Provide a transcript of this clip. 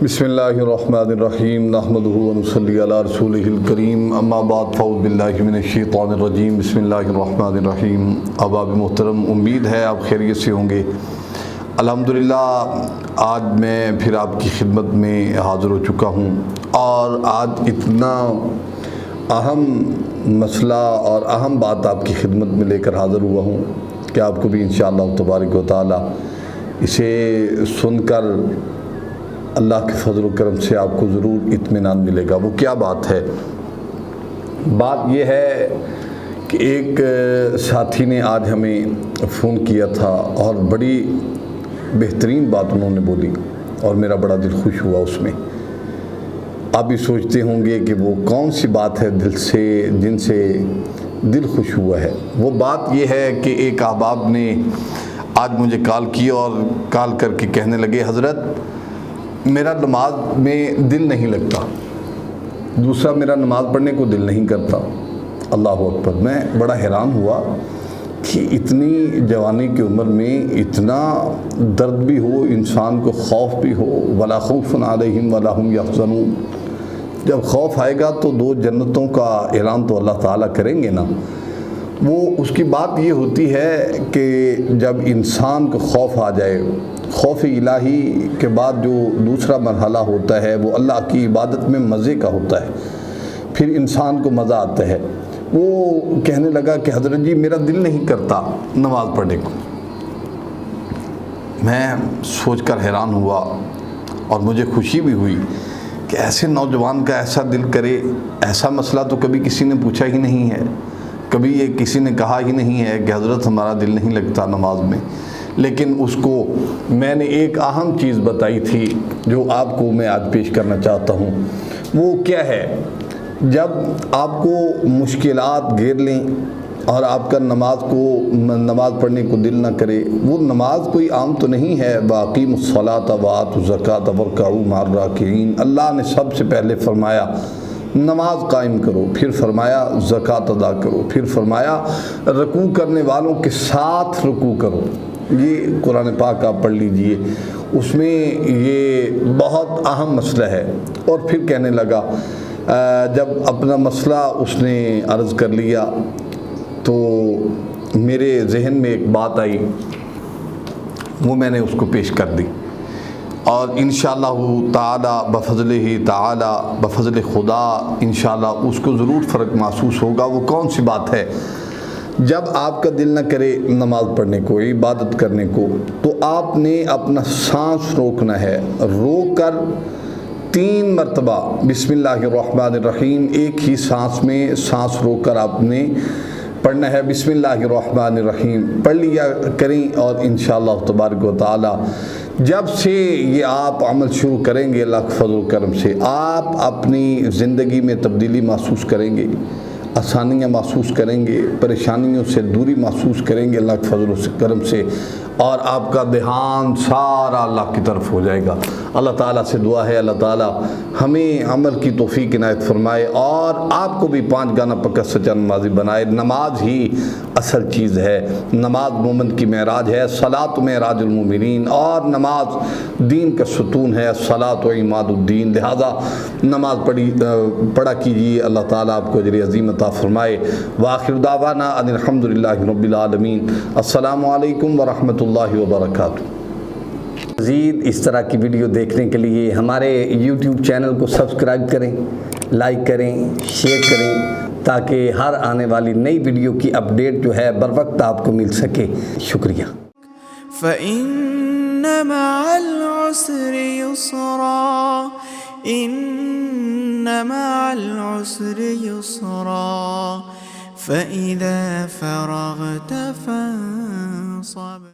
بسم اللہ الرحمن الرحیم نحمدہ ونصلی علی رسولہ الکریم اما بعد فاعوذ باللہ من الشیطان الرجیم بسم اللہ الرحمن الرحیم۔ احباب محترم، امید ہے آپ خیریت سے ہوں گے۔ الحمدللہ آج میں پھر آپ کی خدمت میں حاضر ہو چکا ہوں اور آج اتنا اہم مسئلہ اور اہم بات آپ کی خدمت میں لے کر حاضر ہوا ہوں کہ آپ کو بھی انشاءاللہ تبارک و تعالی اسے سن کر اللہ کے فضل و کرم سے آپ کو ضرور اطمینان ملے گا۔ وہ کیا بات ہے؟ بات یہ ہے کہ ایک ساتھی نے آج ہمیں فون کیا تھا اور بڑی بہترین بات انہوں نے بولی اور میرا بڑا دل خوش ہوا اس میں۔ آپ بھی سوچتے ہوں گے کہ وہ کون سی بات ہے جن سے دل خوش ہوا ہے۔ وہ بات یہ ہے کہ ایک احباب نے آج مجھے کال کی اور کال کر کے کہنے لگے، حضرت میرا نماز میں دل نہیں لگتا، دوسرا میرا نماز پڑھنے کو دل نہیں کرتا۔ اللہ اکبر! میں بڑا حیران ہوا کہ اتنی جوانی کی عمر میں اتنا درد بھی ہو، انسان کو خوف بھی ہو، وَلَا خَوْفٌ عَلَيْهِمْ وَلَا هُمْ يَحْزَنُونَ۔ جب خوف آئے گا تو دو جنتوں کا اعلان تو اللہ تعالیٰ کریں گے نا۔ وہ اس کی بات یہ ہوتی ہے کہ جب انسان کو خوف آ جائے، خوف الہی کے بعد جو دوسرا مرحلہ ہوتا ہے وہ اللہ کی عبادت میں مزے کا ہوتا ہے، پھر انسان کو مزہ آتا ہے۔ وہ کہنے لگا کہ حضرت جی میرا دل نہیں کرتا نماز پڑھنے کو۔ میں سوچ کر حیران ہوا اور مجھے خوشی بھی ہوئی کہ ایسے نوجوان کا ایسا دل کرے۔ ایسا مسئلہ تو کبھی کسی نے پوچھا ہی نہیں ہے، کبھی یہ کسی نے کہا ہی نہیں ہے کہ حضرت ہمارا دل نہیں لگتا نماز میں۔ لیکن اس کو میں نے ایک اہم چیز بتائی تھی جو آپ کو میں آج پیش کرنا چاہتا ہوں۔ وہ کیا ہے؟ جب آپ کو مشکلات گھیر لیں اور آپ کا نماز پڑھنے کو دل نہ کرے، وہ نماز کوئی عام تو نہیں ہے۔ وَأَقِیمُوا الصَّلَاةَ وَآتُوا الزَّکَاةَ وَارْکَعُوا مَعَ الرَّاکِعِینَ۔ اللہ نے سب سے پہلے فرمایا نماز قائم کرو، پھر فرمایا زکوٰۃ ادا کرو، پھر فرمایا رکوع کرنے والوں کے ساتھ رکوع کرو۔ یہ قرآن پاک آپ پڑھ لیجئے، اس میں یہ بہت اہم مسئلہ ہے۔ اور پھر کہنے لگا، جب اپنا مسئلہ اس نے عرض کر لیا تو میرے ذہن میں ایک بات آئی، وہ میں نے اس کو پیش کر دی اور انشاءاللہ تعالی بفضل خدا انشاءاللہ اس کو ضرور فرق محسوس ہوگا۔ وہ کون سی بات ہے؟ جب آپ کا دل نہ کرے نماز پڑھنے کو، عبادت کرنے کو، تو آپ نے اپنا سانس روکنا ہے۔ روک کر 3 مرتبہ بسم اللہ الرحمن الرحیم ایک ہی سانس میں سانس روک کر آپ نے پڑھنا ہے۔ بسم اللہ الرحمن الرحیم پڑھ لیا کریں اور انشاءاللہ تبارک و تعالی جب سے یہ آپ عمل شروع کریں گے اللہ کے فضل و کرم سے، آپ اپنی زندگی میں تبدیلی محسوس کریں گے، آسانیاں محسوس کریں گے، پریشانیوں سے دوری محسوس کریں گے اللہ کے فضل و کرم سے، اور آپ کا دھیان سارا اللہ کی طرف ہو جائے گا۔ اللہ تعالیٰ سے دعا ہے اللہ تعالیٰ ہمیں عمل کی توفیق عنایت فرمائے اور آپ کو بھی 5 گانا پکا سچا نمازی بنائے۔ نماز ہی اصل چیز ہے، نماز مومن کی معراج ہے، صلاۃ معراج المومنین، اور نماز دین کا ستون ہے، صلاۃ و عماد الدین۔ لہذا نماز پڑھا کیجیے، اللہ تعالیٰ آپ کو اجر عظیم عطا فرمائے۔ وآخر دعوانا ان الحمدللہ رب العالمین۔ السلام علیکم ورحمۃ اللہ وبرکاتہ۔ مزید اس طرح کی ویڈیو دیکھنے کے لیے ہمارے یوٹیوب چینل کو سبسکرائب کریں، لائک کریں، شیئر کریں تاکہ ہر آنے والی نئی ویڈیو کی اپڈیٹ جو ہے بر وقت آپ کو مل سکے۔ شکریہ۔ فَإِنَّ مَعَ الْعُسْرِ يُسْرًا إِنَّ مَعَ الْعُسْرِ يُسْرًا فَإِذَا فَرَغْتَ فَانصَبْ